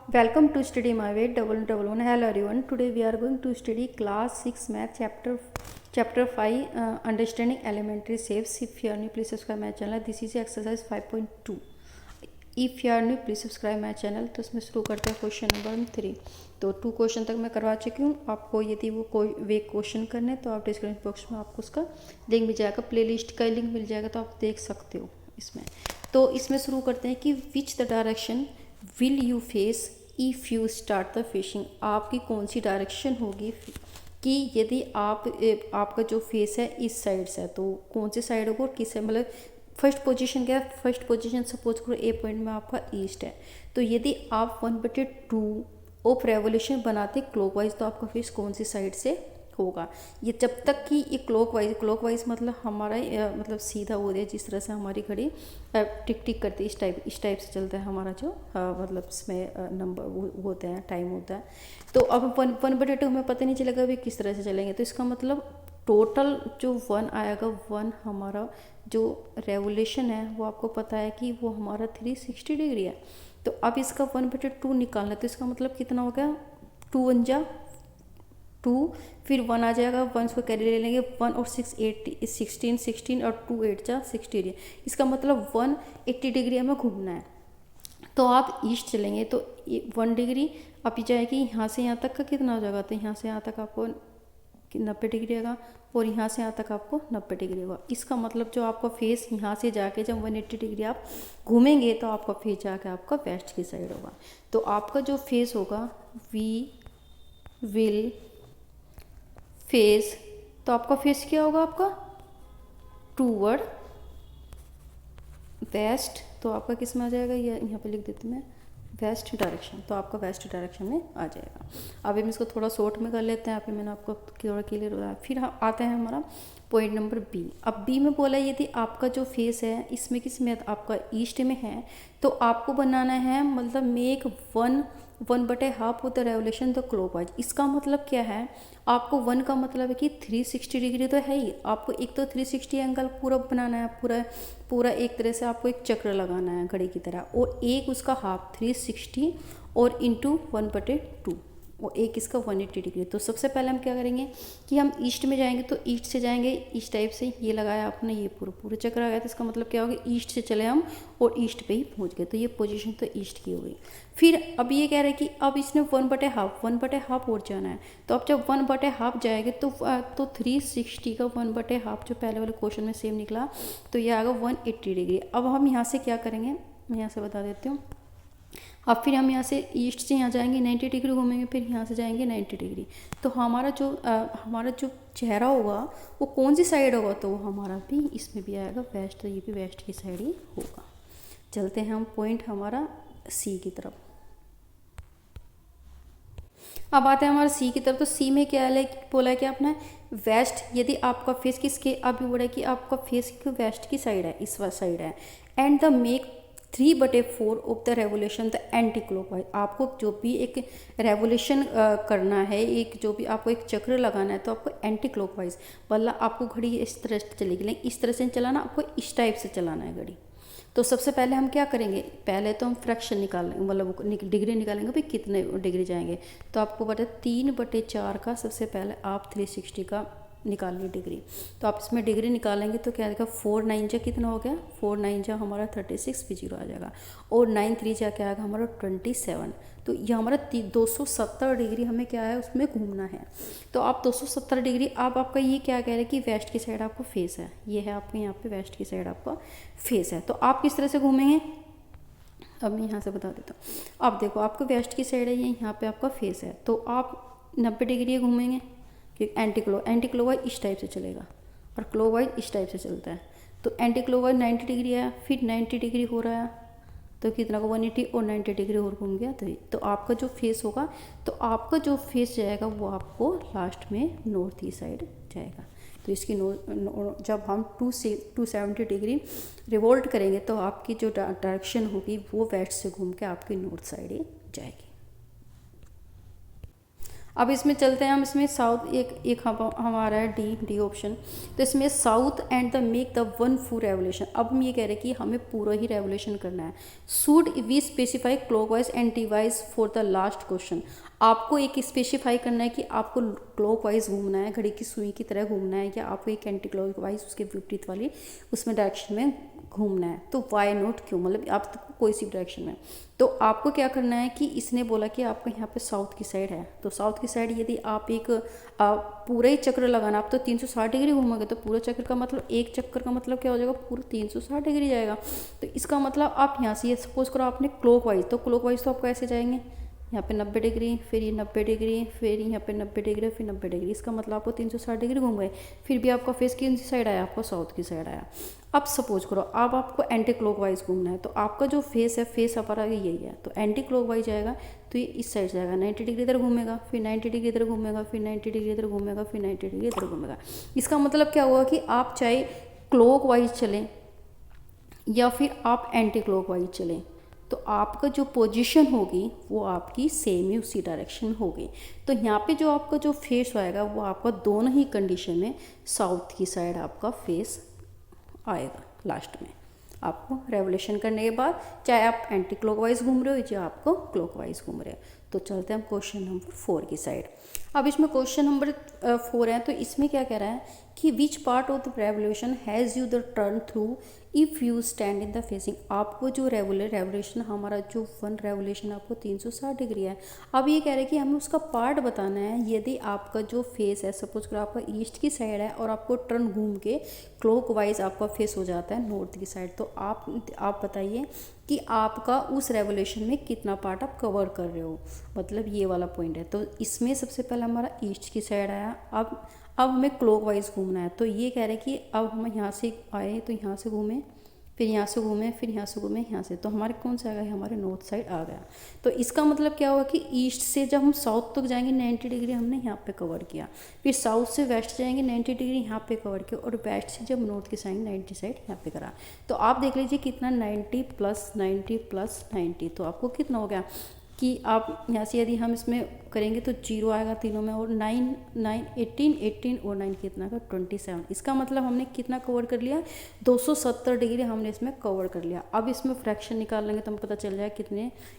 Welcome to study my way double double one. Hello everyone. Today we are going to study class 6 math chapter 5 understanding elementary shapes. If you are new, please subscribe my channel. This is exercise 5.2. If you are new, please subscribe my channel. तो इसमें शुरू करते हैं question number 3. तो 2 question तक मैं करवा चुकी हूँ. आपको यदि वो कोई वे क्वेश्चन करने तो आप डिस्क्रिप्शन बॉक्स में आपको उसका लिंक मिल जाएगा, प्लेलिस्ट का लिंक मिल जाएगा, तो आप देख सकते हो इसमें. तो इसमें शुरू करते हैं कि which the direction will you face if you start the fishing. आपकी कौन सी डायरेक्शन होगी कि यदि आपका जो फेस है इस साइड से है, तो कौन सी साइड होगा और किस है, मतलब फर्स्ट पोजीशन क्या है. फर्स्ट पोजीशन सपोज करो ए पॉइंट में आपका ईस्ट है, तो यदि आप 1/2 ऑफ रेवोल्यूशन बनाते क्लॉकवाइज तो आपका फेस कौन सी साइड से होगा. ये जब तक कि ये क्लॉकवाइज मतलब हमारा मतलब सीधा हो रहा है, जिस तरह से हमारी घड़ी टिक टिक करती है, इस टाइप से चलता है हमारा जो मतलब इसमें नंबर वो होते हैं, टाइम होता है. तो अब 1/2 हमें पता नहीं चलेगा अभी किस तरह से चलेंगे. तो इसका मतलब टोटल जो 1 आएगा, 1 हमारा जो रेवोल्यूशन है वो आपको पता है कि वो हमारा 360 डिग्री है. तो अब इसका 1/2 निकालना है, तो इसका मतलब कितना हो गया, 2 1 जा 2, फिर 1 आ जाएगा, 1 को कैरी ले लेंगे, 1 और 6 8 16 और 2 8 जा 60 डिग्री. इसका मतलब 180 डिग्री हमें घूमना है. तो आप ईस्ट चलेंगे तो 1 डिग्री अभी जाएगी, यहाँ से यहाँ तक का कितना हो जाएगा, तो यहाँ से यहाँ तक आपको 90 डिग्री होगा और यहाँ से यहाँ तक आपको 90 डिग्री होगा. इसका मतलब जो आपका फेस यहाँ से जाके जब 180 डिग्री आप घूमेंगे तो आपका फेस जाके आपका वेस्ट की साइड होगा. तो आपका जो फेस होगा वी विल फेस, तो आपका फेस क्या होगा, आपका टूवर्ड वेस्ट. तो आपका किस में आ जाएगा, ये यहाँ पे लिख देती हूँ मैं, वेस्ट डायरेक्शन. तो आपका वेस्ट डायरेक्शन में आ जाएगा. अब हम इसको थोड़ा शॉर्ट में कर लेते हैं. अभी मैंने आपको थोड़ा क्लियर हो रहा है. फिर आता है हमारा पॉइंट नंबर बी. अब बी में बोला यदि आपका जो फेस है इसमें किस में आपका ईस्ट में है, तो आपको बनाना है मतलब make 1/2 of the revolution the clockwise. इसका मतलब क्या है, आपको 1 का मतलब है कि 360 डिग्री तो है ही. आपको एक तो 360 एंगल पूरा बनाना है, पूरा एक तरह से आपको एक चक्र लगाना है घड़ी की तरह, और एक उसका हाफ 360 और इंटू 1/2 और एक इसका 180 डिग्री. तो सबसे पहले हम क्या करेंगे कि हम ईस्ट में जाएंगे, तो ईस्ट से जाएंगे इस टाइप से, ये लगाया आपने, ये पूरा चक्कर आ गया. तो इसका मतलब क्या होगा, ईस्ट से चले हम और ईस्ट पे ही पहुंच गए. तो ये पोजीशन तो ईस्ट की हो गई. फिर अब ये कह रहे हैं कि अब इसने 1/2 और जाना है. तो अब जब 1/2 जाएंगे तो 360 का 1/2 जो पहले वाले क्वेश्चन में सेम निकला, तो ये आएगा 180 डिग्री. अब हम यहाँ से क्या करेंगे, मैं यहाँ से बता देती हूँ. अब फिर हम यहाँ से ईस्ट से यहाँ जाएंगे 90 डिग्री घूमेंगे, फिर यहाँ से जाएंगे 90 डिग्री. तो हमारा जो चेहरा होगा वो कौन सी साइड होगा, तो वो हमारा भी इसमें भी आएगा वेस्ट. तो ये भी वेस्ट की साइड ही होगा. चलते हैं हम पॉइंट हमारा सी की तरफ. अब आते हैं हमारा सी की तरफ. तो सी में क्या है, बोला है कि अपना वेस्ट, यदि आपका फेस किसके, अभी बोला है कि आपका फेस वेस्ट की साइड है, इस साइड है. And the make 3/4 of the revolution the anti clockwise. आपको जो भी एक रेवोल्यूशन करना है, एक जो भी आपको एक चक्र लगाना है, तो आपको एंटी क्लॉकवाइज मतलब आपको घड़ी इस तरह से चलेगी, लेकिन इस तरह से चलाना, आपको इस टाइप से चलाना है घड़ी. तो सबसे पहले हम क्या करेंगे, पहले तो हम फ्रैक्शन निकालेंगे, मतलब डिग्री निकालेंगे भाई कितने डिग्री जाएंगे. तो आपको पता है 3/4 का सबसे पहले आप 360 का निकालिए डिग्री. तो आप इसमें डिग्री निकालेंगे तो क्या आएगा, 4 9 जा कितना हो गया, 4 9 जा हमारा 36 भी 0 आ जाएगा, और 9 3 जा क्या आएगा हमारा 27. तो ये हमारा 270 डिग्री हमें क्या है उसमें घूमना है. तो आप 270 डिग्री, अब आपका ये क्या कह रहे हैं कि वेस्ट की साइड आपको फेस है, ये है आपके यहाँ पे वेस्ट की साइड आपका फेस है. तो आप किस तरह से घूमेंगे, अब मैं यहाँ से बता देता हूँ. अब देखो आपको वेस्ट की साइड है, ये यहाँ पे आपका फेस है, तो आप 90 डिग्री घूमेंगे, क्योंकि एंटी क्लॉकवाइज इस टाइप से चलेगा और क्लॉकवाइज इस टाइप से चलता है. तो एंटी क्लॉकवाइज 90 डिग्री है, फिर 90 डिग्री हो रहा है, तो कितना को 180 और 90 डिग्री और घूम गया. तो आपका जो फेस होगा, तो आपका जो फेस जाएगा वो आपको लास्ट में नॉर्थ ईस्ट साइड जाएगा. तो इसकी जब हम 270 डिग्री रिवोल्ट करेंगे तो आपकी जो डायरेक्शन होगी वो वेस्ट से घूम के आपकी नॉर्थ साइड ही जाएगी. अब इसमें चलते हैं हम, इसमें साउथ एक हमारा है डी ऑप्शन। तो इसमें south and the make the one full revolution. अब हम ये कह रहे हैं कि हमें पूरा ही रेवोल्यूशन करना है। Should we specify clockwise and device for the last question. आपको एक स्पेसिफाई करना है कि आपको क्लॉकवाइज घूमना है, घड़ी की सुई की तरह घूमना है, या आपको एक एंटी क्लॉकवाइज उसके विपरीत वाली उसमें डायरेक्शन में घूमना है। तो वाई नॉट, क्यों, मतलब आप तो कोई सी डायरेक्शन में। तो आपको क्या करना है कि इसने बोला कि आपका यहाँ पे साउथ की साइड है, तो साउथ की साइड यदि आप एक पूरा ही चक्र लगाना, आप तो 360 डिग्री घूमोगे, तो पूरा चक्र का मतलब, एक चक्कर का मतलब क्या हो जाएगा, पूरा 360 डिग्री जाएगा। तो इसका मतलब आप यहाँ से, ये सपोज करो आपने क्लॉकवाइज, तो क्लॉकवाइज तो आपको ऐसे जाएंगे, यहाँ पे 90 डिग्री, फिर ये 90 डिग्री, फिर यहाँ पे 90 डिग्री, फिर 90 डिग्री। इसका मतलब आपको 360 डिग्री घूम गए, फिर भी आपका फेस किन सी साइड आया, आपको साउथ की साइड आया। अब सपोज करो अब आपको एंटी क्लॉकवाइज घूमना है, तो आपका जो फेस है, फेस हमारा यही है, तो एंटी क्लॉकवाइज जाएगा, तो ये इस साइड जाएगा, 90 डिग्री इधर घूमेगा, फिर 90 डिग्री इधर घूमेगा, फिर 90 डिग्री इधर घूमेगा, फिर 90 डिग्री इधर घूमेगा। इसका मतलब क्या हुआ कि आप चाहे क्लॉकवाइज चलें या फिर आप एंटी क्लॉकवाइज चलें, तो आपका जो पोजीशन होगी वो आपकी सेम ही उसी डायरेक्शन होगी। तो यहाँ पे जो आपका जो फेस आएगा वो आपका दोनों ही कंडीशन में साउथ की साइड आपका फेस आएगा लास्ट में। आपको रेवोल्यूशन करने के बाद चाहे आप एंटी क्लॉकवाइज घूम रहे हो या आपको क्लॉकवाइज घूम रहे हो। तो चलते हैं हम क्वेश्चन नंबर 4 की साइड। अब इसमें क्वेश्चन नंबर 4 है, तो इसमें क्या कह रहा है कि which part of the revolution has you the turn through if you stand in the facing. आपको जो रेवोल्यूशन, हमारा जो वन रेवोल्यूशन आपको 360 डिग्री है। अब ये कह रहे हैं कि हमें उसका पार्ट बताना है। यदि आपका जो फेस है, सपोज करो आपका ईस्ट की साइड है और आपको टर्न घूम के क्लॉकवाइज आपका फेस हो जाता है नॉर्थ की साइड, तो आप बताइए कि आपका उस रेवोल्यूशन में कितना पार्ट आप कवर कर रहे हो, मतलब ये वाला पॉइंट है। तो इसमें सबसे पहले हमारा ईस्ट की साइड आया, अब हमें क्लॉकवाइज घूमना है। तो ये कह रहे हैं कि अब हम यहाँ से आए तो यहाँ से घूमें, फिर यहाँ से घूमें, फिर यहाँ से घूमें, यहाँ से, तो हमारे कौन सा आ गया, हमारे नॉर्थ साइड आ गया। तो इसका मतलब क्या हुआ कि ईस्ट से जब हम साउथ तक जाएंगे 90 डिग्री हमने यहाँ पे कवर किया, फिर साउथ से वेस्ट जाएंगे 90 डिग्री यहाँ पे कवर किया, और वेस्ट से जब नॉर्थ की साइड 90 साइड यहाँ पे करा। तो आप देख लीजिए कितना, 90 + 90 + 90, तो आपको कितना हो गया कि आप यहाँ से यदि हम इसमें करेंगे तो 0 आएगा तीनों में, और 18 और 9 कितना आएगा, 27। इसका मतलब हमने कितना कवर कर लिया, 270 डिग्री हमने इसमें कवर कर लिया। अब इसमें फ्रैक्शन निकाल लेंगे तो हमें पता चल जाए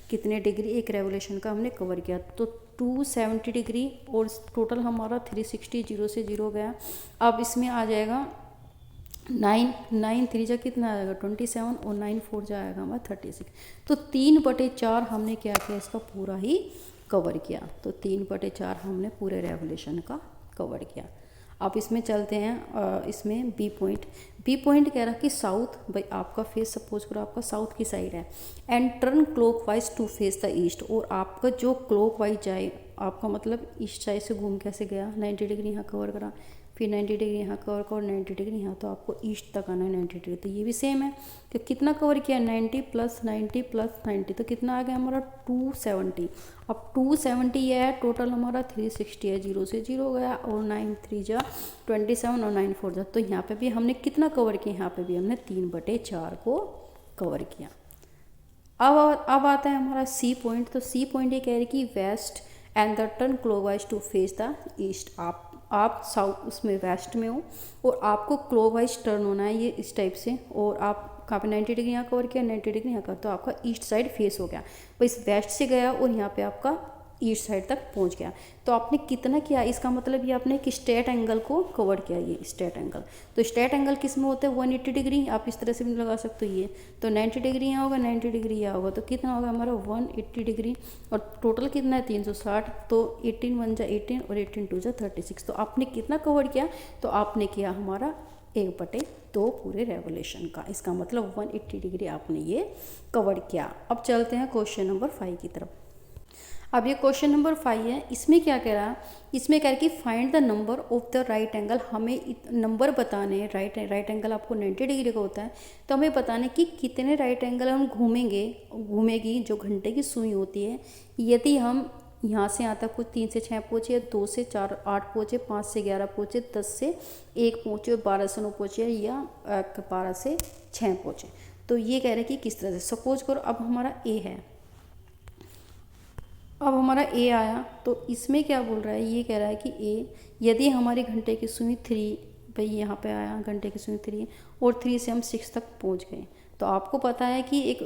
कितने डिग्री एक रेवोल्यूशन का हमने कवर किया। तो 270 डिग्री, और टोटल हमारा 360, 0 से 0 गया। अब इसमें आ जाएगा 9 3 जा कितना आएगा, 27, और 9 4 जा आएगा हमारा 36। तो 3/4 हमने क्या किया, इसका पूरा ही कवर किया। तो 3/4 हमने पूरे रेवोल्यूशन का कवर किया। अब इसमें चलते हैं, इसमें बी पॉइंट कह रहा कि साउथ, भाई आपका फेस सपोज करो आपका साउथ की साइड है, and turn clockwise to face the east, और आपका जो क्लॉकवाइज जाए, आपका मतलब ईस्ट साइड से घूम कैसे गया, 90 डिग्री यहाँ कवर करा, फिर 90 डिग्री यहाँ कवर करो, 90 डिग्री यहाँ, तो आपको ईस्ट तक आना है 90 डिग्री। तो ये भी सेम है कि कितना कवर किया, 90 + 90 + 90, तो कितना आ गया हमारा 270। अब 270 ये है, टोटल हमारा 360 है, 0 से 0 गया, और 9 3 जा 27, और 9 4 जा। तो यहाँ पे भी हमने कितना कवर किया, यहाँ पे भी हमने 3/4 को कवर किया। अब आता है हमारा सी पॉइंट। तो सी पॉइंट ये कह रही कि west and the turn clockwise to face the east. आप साउथ उसमें वेस्ट में हो और आपको क्लॉकवाइज टर्न होना है, ये इस टाइप से, और आप कहाँ पे 90 डिग्री यहाँ कवर किया, 90 डिग्री यहाँ का, तो आपका ईस्ट साइड फेस हो गया। तो इस वेस्ट से गया और यहाँ पे आपका ईस्ट साइड तक पहुँच गया। तो आपने कितना किया, इसका मतलब ये आपने एक स्ट्रेट एंगल को कवर किया, ये स्ट्रेट एंगल। तो स्ट्रेट एंगल किस में होता है, 180 डिग्री, आप इस तरह से भी लगा सकते हो। ये तो 90 डिग्री यहाँ होगा, 90 डिग्री यहाँ होगा, तो कितना होगा हमारा 180 डिग्री, और टोटल कितना है 360। तो 18 1 जा 18, और 18 2 जा 36। तो आपने कितना कवर किया, तो आपने किया हमारा 1/2 पूरे रेवोल्यूशन का। इसका मतलब 180 डिग्री आपने ये कवर किया। अब चलते हैं क्वेश्चन नंबर 5 की तरफ। अब ये क्वेश्चन नंबर 5 है, इसमें क्या कह रहा है, इसमें कह रहा है कि find the number of the right angle. हमें नंबर बताने, राइट एंगल आपको 90 डिग्री का होता है, तो हमें बताने कि कितने राइट एंगल हम घूमेगी जो घंटे की सुई होती है। यदि हम यहाँ से यहाँ तक कुछ 3 से 6 पहुँचे, 2 से 4 8 पहुँचे, 5 से 11 पहुँचे, 10 से 1 पहुँचे, 12 से 9 पहुँचे, या 12 से 6 पहुँचे। तो ये कह रहे हैं कि किस तरह से, सपोज करो अब हमारा ए है, अब हमारा ए आया, तो इसमें क्या बोल रहा है, ये कह रहा है कि ए यदि हमारी घंटे की सुई 3, भाई यहाँ पे आया घंटे की सुई 3 और 3 से हम 6 तक पहुँच गए। तो आपको पता है कि एक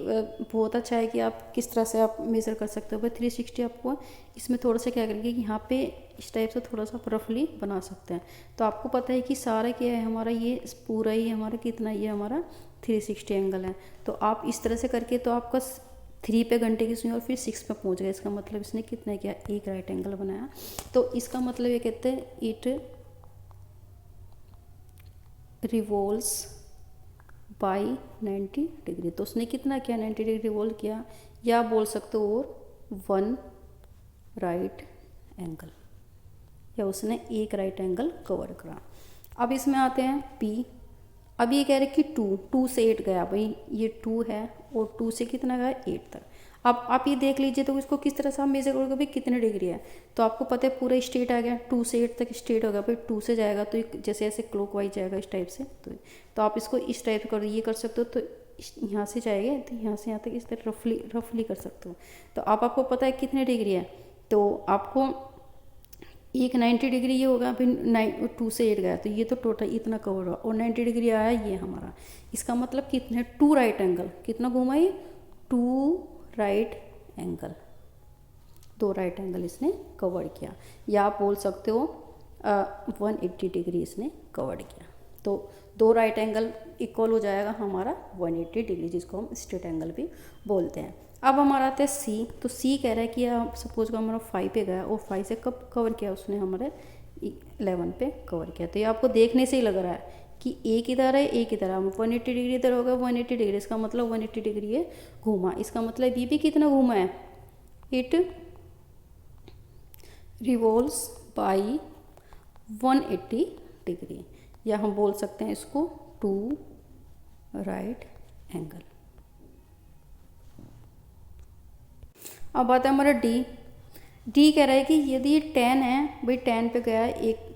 बहुत अच्छा है कि आप किस तरह से आप मेज़र कर सकते हो। भाई 360 आपको इसमें थोड़ा सा क्या करेंगे कि यहाँ पे इस टाइप से थोड़ा सा रफली बना सकते हैं। तो आपको पता है कि सारा क्या है हमारा, ये पूरा ही हमारा कितना, ये हमारा 360 एंगल है। तो आप इस तरह से करके तो आपका 3 पे घंटे की सुई और फिर 6 पे पहुंच गए। इसका मतलब इसने कितना किया, एक राइट एंगल बनाया। तो इसका मतलब ये कहते हैं इट रिवॉल्व्स बाय 90 डिग्री। तो उसने कितना किया, 90 डिग्री रिवॉल्व किया, या बोल सकते हो और 1 राइट एंगल, या उसने एक राइट एंगल कवर करा। अब इसमें आते हैं पी। अब ये कह रहे कि 2 से 8 गया, भाई ये 2 है और 2 से कितना गया, 8 तक। अब आप ये देख लीजिए तो इसको किस तरह से आप मेजर करोगे, भाई कितने डिग्री है। तो आपको पता है पूरा स्ट्रेट आ गया, 2 से 8 तक स्ट्रेट हो गया। भाई 2 से जाएगा तो जैसे ऐसे क्लॉकवाइज जाएगा इस टाइप से। तो आप इसको इस टाइप कर ये कर सकते हो। तो यहाँ से जाएगा तो यहाँ से यहाँ तक इस तरह रफली कर सकते हो। तो आपको पता है कितने डिग्री है, तो आपको एक 90 डिग्री ये होगा, फिर 2 से 8 गया तो ये तो टोटल इतना कवर हुआ, और 90 डिग्री आया ये हमारा। इसका मतलब कितने, 2 राइट एंगल, कितना घूमा ये, 2 राइट एंगल, 2 राइट एंगल इसने कवर किया। या आप बोल सकते हो 180 डिग्री इसने कवर किया। तो 2 राइट एंगल इक्वल हो जाएगा हमारा 180 डिग्री, जिसको हम स्ट्रेट एंगल भी बोलते हैं। अब हमारा आता है सी। तो सी कह रहा है कि सपोज को हमारा 5 पे गया और 5 से कब कवर किया उसने, हमारे 11 पे कवर किया। तो ये आपको देखने से ही लग रहा है कि एक इधर है एक इधर है, 180 डिग्री इधर होगा, 180 डिग्री, इसका मतलब 180 डिग्री ये घूमा। इसका मतलब ये भी कितना घूमा है, इट रिवॉल्व्स बाय 180 डिग्री, या हम बोल सकते हैं इसको 2 राइट एंगल। अब आता है हमारा डी। डी कह रहा है कि यदि 10 है, भाई 10 पे गया एक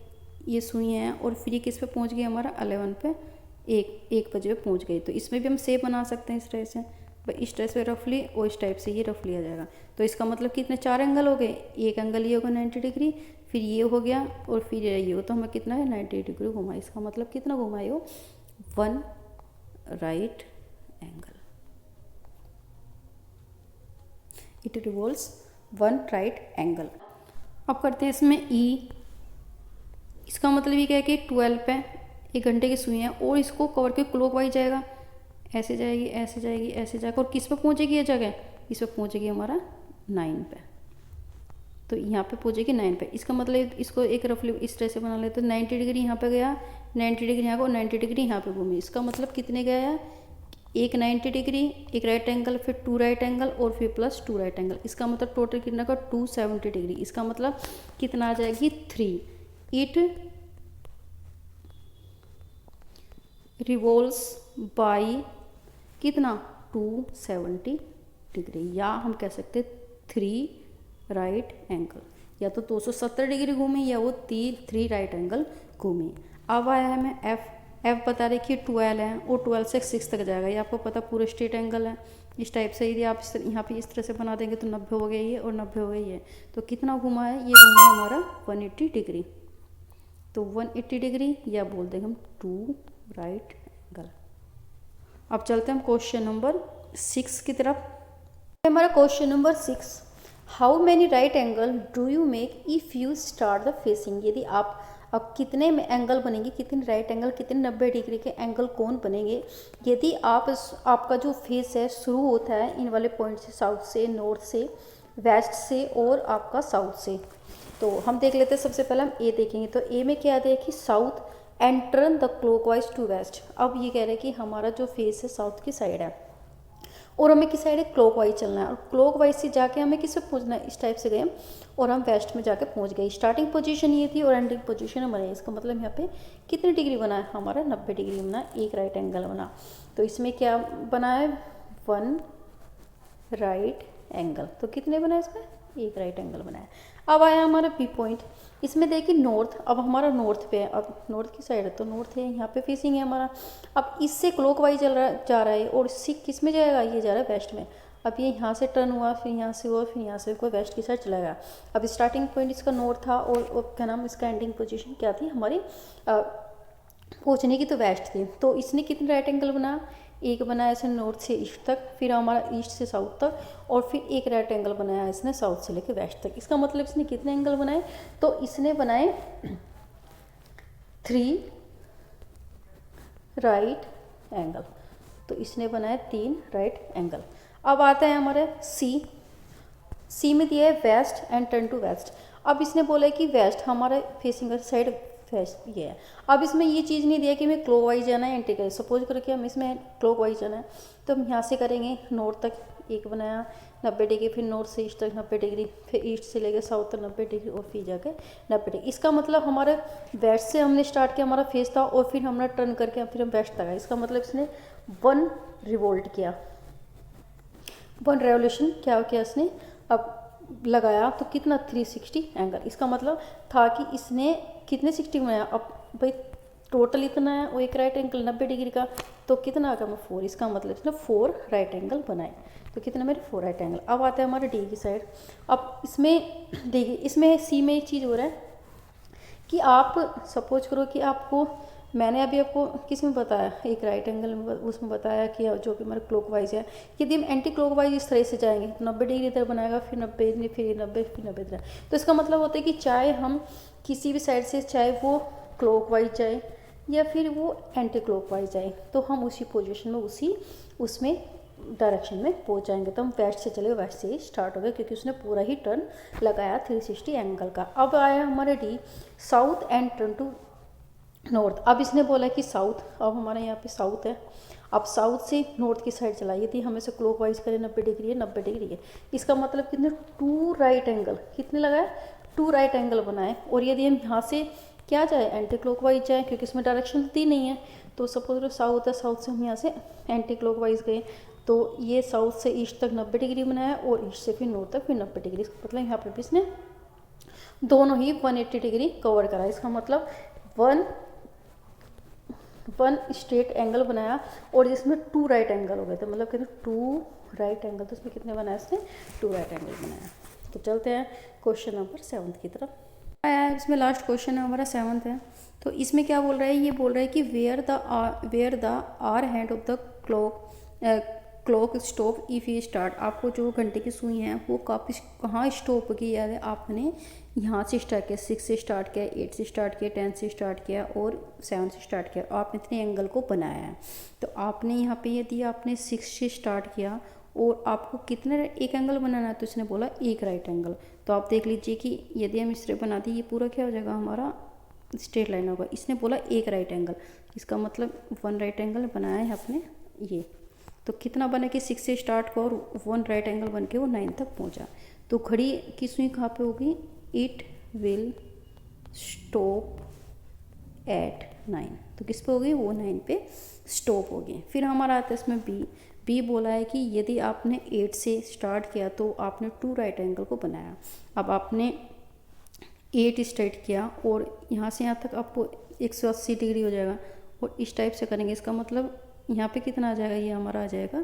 ये सुई है और फिर ये किस पे पहुंच गई, हमारा 11 पे, एक बजे पे पहुंच गई। तो इसमें भी हम सेव बना सकते हैं इस तरह से, भाई इस तरह से रफली और इस टाइप से ये रफली आ जाएगा। तो इसका मतलब कितने 4 एंगल हो गए, एक एंगल ये होगा 90 डिग्री, फिर ये हो गया और फिर ये हो, तो हमें कितना है 90 डिग्री घुमा। इसका मतलब कितना घुमाए हो, 1 right angle, it revolves 1 right angle. अब करते हैं इसमें ई। इसका मतलब ये क्या है कि 12 पे एक घंटे की सुई है और इसको कवर के क्लॉकवाइज जाएगा, ऐसे जाएगी ऐसे जाएगी ऐसे जाएगा, और किस पे पहुंचेगी ये जगह, इस पे पहुंचेगी हमारा 9 पे। तो यहाँ पे पहुंचेगी 9 पे। इसका मतलब इसको एक रफली इस तरह से बना लेते हैं, 90 डिग्री यहाँ पे गया, 90 डिग्री यहाँ को, 90 डिग्री यहाँ पे घूमी। इसका मतलब कितने गया, एक 90 डिग्री, एक राइट एंगल, फिर 2 राइट एंगल और फिर प्लस 2 राइट एंगल। इसका मतलब टोटल कितना का 270 डिग्री। इसका मतलब कितना आ जाएगी 3। इट रिवॉल्व्स बाय कितना 270 डिग्री, या हम कह सकते 3 राइट एंगल, या तो 270 डिग्री घूमी या वो 3 राइट एंगल घूमी। अब आया है मैं एफ। एफ बता रही कि 12 है और 12 से 6 तक जाएगा, ये आपको पता पूरा स्ट्रेट एंगल है। इस टाइप से यदि आप यहाँ पे इस तरह से बना देंगे तो 90 हो गई ये और 90 हो गई है। तो कितना घुमा है, ये घुमा हमारा 180 डिग्री। तो 180 डिग्री या बोल देंगे हम 2 राइट एंगल। अब चलते हैं हम क्वेश्चन नंबर 6 की तरफ। हमारा question number 6, how many right angle do you make if you start the facing. यदि आप अब कितने में एंगल बनेंगे, कितने राइट एंगल, कितने 90 डिग्री के एंगल कौन बनेंगे यदि आपका जो फेस है शुरू होता है इन वाले पॉइंट से, साउथ से, नॉर्थ से, वेस्ट से और आपका साउथ से। तो हम देख लेते हैं, सबसे पहले हम ए देखेंगे। तो ए में क्या है कि south and turn the clockwise to west. अब ये कह रहे हैं कि हमारा जो फेस है साउथ की साइड है और हमें किस साइड है, क्लॉकवाइज चलना है, और क्लॉकवाइज से जाके हमें किस पे पहुंचना है, इस टाइप से गए और हम वेस्ट में जाके पहुंच गए। स्टार्टिंग पोजीशन ये थी और एंडिंग पोजीशन हमारे, इसका मतलब यहाँ पे कितने डिग्री बना है, हमारा 90 डिग्री बना, एक राइट एंगल बना। तो इसमें क्या बना है, 1 राइट एंगल। तो कितने बना है इसमें, एक राइट एंगल बनाया। अब आया हमारा बी पॉइंट। इसमें देखिए नॉर्थ, अब हमारा नॉर्थ पे है, अब नॉर्थ की साइड है तो नॉर्थ है, यहाँ पे फेसिंग है हमारा। अब इससे क्लॉकवाइज जा रहा है और इससे किस में जाएगा, ये जा रहा है वेस्ट में। अब ये यहाँ से टर्न हुआ, फिर यहाँ से हुआ, फिर यहाँ से कोई वेस्ट की साइड चला गया। अब स्टार्टिंग पॉइंट इसका नॉर्थ था और क्या नाम इसका एंडिंग पोजीशन क्या थी हमारी पहुँचने की, तो वेस्ट थी। तो इसने कितने राइट एंगल बनाया, एक बनाया इसने नॉर्थ से ईस्ट तक, फिर हमारा ईस्ट से साउथ तक, और फिर एक राइट एंगल बनाया इसने साउथ से लेकर वेस्ट तक। इसका मतलब इसने कितने एंगल बनाए, तो इसने बनाए 3 राइट एंगल। तो इसने बनाए 3 राइट एंगल। अब आता है हमारे सी में दिया है west and turn to west. अब इसने बोला है कि वेस्ट हमारे फेसिंग साइड वेस्ट ये है। अब इसमें ये चीज़ नहीं दिया कि हमें क्लॉकवाइज जाना है एंटी क्लॉकवाइज। सपोज करो कि हम इसमें क्लॉकवाइज जाना है, तो हम यहाँ से करेंगे नॉर्थ तक एक बनाया 90 डिग्री, फिर नॉर्थ से ईस्ट तक 90 डिग्री, फिर ईस्ट से लेकर साउथ तक 90 डिग्री, और फिर जाके 90 डिग्री। इसका मतलब हमारे वेस्ट से हमने स्टार्ट किया, हमारा फेस था, और फिर हमने टर्न करके फिर हम वेस्ट तक आए। इसका मतलब इसने 1 रिवोल्ट किया, 1 रेवोल्यूशन क्या किया इसने, अब लगाया तो कितना 360 एंगल। इसका मतलब था कि इसने कितने 60 बनाया, अब भाई टोटल इतना है, वो एक राइट एंगल 90 डिग्री का, तो कितना आ गया मैं 4। इसका मतलब इसने 4 राइट एंगल बनाए। तो कितना मेरे 4 राइट एंगल। अब आते हैं हमारे डी की साइड। अब इसमें देखिए, इसमें सी में एक चीज़ हो रहा है कि आप सपोज करो कि आपको, मैंने अभी आपको किस में बताया, एक राइट एंगल में उसमें बताया कि जो कि हमारे क्लॉकवाइज है, यदि हम एंटी क्लॉकवाइज इस तरह से जाएंगे तो 90 डिग्री इधर बनाएगा, फिर 90, फिर 90, फिर 90 इधर। तो इसका मतलब होता है कि चाहे हम किसी भी साइड से, चाहे वो क्लॉकवाइज जाए या फिर वो एंटी क्लॉकवाइज जाए, तो हम उसी पोजिशन में उसमें डायरेक्शन में पहुंच जाएंगे। तो हम वेस्ट से चले, वेस्ट से ही स्टार्ट हो गए, क्योंकि उसने पूरा ही टर्न लगाया 360 एंगल का। अब आया हमारे D south and turn to north. अब इसने बोला कि साउथ, अब हमारे यहाँ पे साउथ है, अब साउथ से नॉर्थ की साइड चलाइए थी, हमें से क्लॉकवाइज करें 90 डिग्री है, 90 डिग्री है। इसका मतलब कितने 2 राइट एंगल, कितने लगाए 2 राइट एंगल बनाए। और यदि हम यहाँ से क्या जाए, एंटी क्लॉकवाइज जाए, क्योंकि इसमें डायरेक्शन दी नहीं है, तो सपोज साउथ है, साउथ से हम यहाँ से एंटी क्लॉकवाइज गए, तो ये साउथ से ईस्ट तक 90 डिग्री बनाया, और ईस्ट से फिर नॉर्थ तक फिर 90 डिग्री। इसका मतलब यहाँ पर भी इसने दोनों ही 180 डिग्री कवर करा। इसका मतलब 1 स्ट्रेट एंगल बनाया, और जिसमें 2 राइट एंगल हो गए थे, मतलब कहते 2 राइट एंगल, तो इसमें कितने बनाया इसने 2 राइट एंगल बनाया। तो चलते हैं क्वेश्चन नंबर 7 की तरफ। आया है, इसमें लास्ट क्वेश्चन है हमारा 7th है। तो इसमें क्या बोल रहा है, ये बोल रहा है कि where the hour hand of the clock stop if ये स्टार्ट। आपको जो घंटे की सुई है वो कहाँ स्टॉप की है, आपने यहाँ से स्टार्ट किया, 6 से स्टार्ट किया, 8 से स्टार्ट किया, 10 से स्टार्ट किया और 7 से स्टार्ट किया। आपने इतने एंगल को बनाया है। तो आपने यहाँ पे यदि आपने 6 से स्टार्ट किया और आपको कितने एक एंगल बनाना है, तो इसने बोला एक राइट एंगल। तो आप देख लीजिए कि यदि हम इस तरह बना दिए, ये पूरा क्या हो जाएगा हमारा स्ट्रेट लाइन होगा। इसने बोला एक राइट एंगल, इसका मतलब 1 राइट एंगल बनाया है आपने ये। तो कितना बने कि 6 से स्टार्ट को और 1 राइट एंगल बन के वो 9 तक पहुंचा। तो घड़ी की सुई कहाँ पे होगी, इट विल स्टॉप एट 9। तो किस पे होगी, वो 9 पे स्टॉप होगी। फिर हमारा आता है इसमें बी बोला है कि यदि आपने 8 से स्टार्ट किया तो आपने 2 राइट एंगल को बनाया। अब आपने 8 स्टार्ट किया और यहाँ से यहाँ तक आपको 180 डिग्री हो जाएगा, और इस टाइप से करेंगे। इसका मतलब यहाँ पे कितना आ जाएगा, ये हमारा आ जाएगा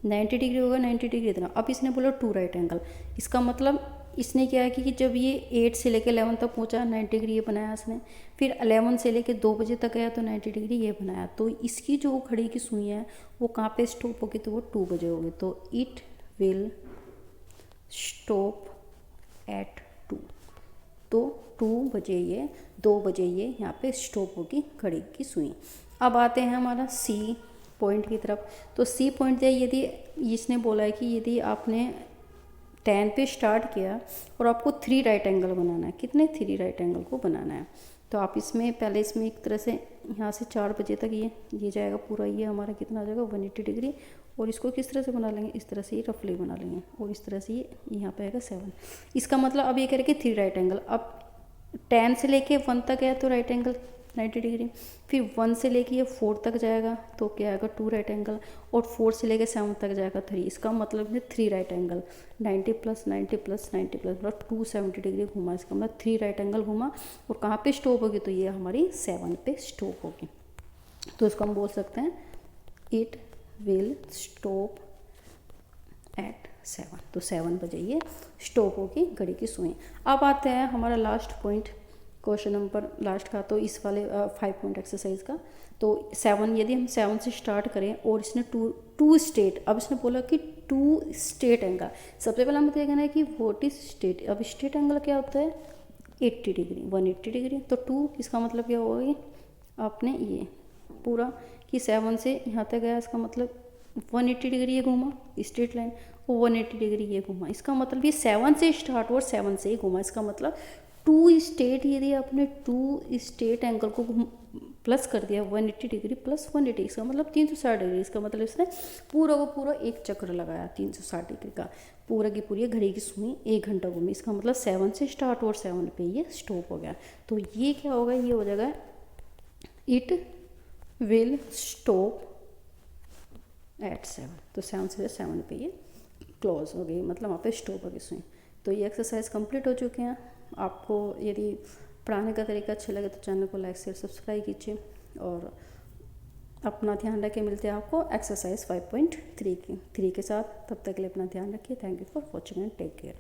90 डिग्री होगा, 90 डिग्री इतना। अब इसने बोला 2 राइट एंगल। इसका मतलब इसने क्या है कि जब ये 8 से लेकर 11 तक पहुँचा 90 डिग्री ये बनाया इसने, फिर 11 से लेकर 2 बजे तक गया तो 90 डिग्री ये बनाया। तो इसकी जो घड़ी की सुई है वो कहाँ पे स्टॉप होगी, तो वो 2 बजे होगी। तो इट विल स्टॉप एट 2। तो 2 बजे ये 2 बजे ये यहाँ पे स्टॉप होगी घड़ी की सुई। अब आते हैं हमारा सी पॉइंट की तरफ। तो सी पॉइंट है, यदि इसने बोला है कि यदि आपने 10 पे स्टार्ट किया और आपको 3 राइट एंगल बनाना है, कितने 3 राइट एंगल को बनाना है, तो आप इसमें पहले इसमें एक तरह से यहाँ से 4 बजे तक ये जाएगा पूरा, ये हमारा कितना आ जाएगा 180 डिग्री। और इसको किस तरह से बना लेंगे, इस तरह से ये रफली बना लेंगे, और इस तरह से ये यहाँ पे आएगा 7। इसका मतलब अब ये करेंगे 3 राइट एंगल। अब 10 से लेके 1 तक है तो राइट एंगल 90 डिग्री, फिर 1 से लेके ये 4 तक जाएगा तो क्या आएगा 2 राइट एंगल, और 4 से लेके 7 तक जाएगा 3। इसका मतलब है 3 राइट एंगल, 90 + 90 + 90 + मतलब 270 डिग्री घुमा। इसका मतलब 3 राइट एंगल घुमा, और कहाँ पे स्टॉप होगी, तो ये हमारी 7 पे स्टॉप होगी। तो इसको हम बोल सकते हैं इट विल स्टॉप एट 7। तो 7 बजे ये स्टॉप होगी घड़ी की सुई। अब आते हैं हमारा last point question number last का, तो इस वाले 5 पॉइंट एक्सरसाइज का। तो 7 यदि हम 7 से स्टार्ट करें और इसने टू स्टेट, अब इसने बोला कि 2 स्टेट एंगल। सबसे पहले हमें देखना है कि व्हाट इज स्टेट। अब स्टेट एंगल क्या होता है 80 डिग्री 180 डिग्री। तो 2 इसका मतलब क्या होगा, आपने ये पूरा कि 7 से यहाँ तक गया, इसका मतलब 180 डिग्री ये घूमा स्ट्रेट लाइन और 180 डिग्री ये घूमा। इसका मतलब ये 7 से स्टार्ट और 7 से ही घूमा। इसका मतलब 2 स्टेट, यदि आपने 2 स्टेट एंगल को प्लस कर दिया 180 डिग्री प्लस 180, इसका मतलब 360 डिग्री। इसका मतलब इसने पूरा को पूरा एक चक्र लगाया 360 डिग्री का, पूरा की पूरी घड़ी की सुई 1 घंटा घूमी। इसका मतलब 7 से स्टार्ट और 7 पे ये स्टॉप हो गया। तो ये क्या होगा, ये हो जाएगा इट विल स्टॉप एट 7। तो 7 से 7 पे ये क्लोज हो गई, मतलब वहाँ पे स्टॉप हो गई सुई। तो ये एक्सरसाइज कंप्लीट हो चुके हैं। आपको यदि पढ़ाने का तरीका अच्छा लगे तो चैनल को लाइक शेयर सब्सक्राइब कीजिए और अपना ध्यान रखें। मिलते हैं आपको एक्सरसाइज 5.3 के साथ। तब तक के लिए अपना ध्यान रखिए। Thank you for watching and take care.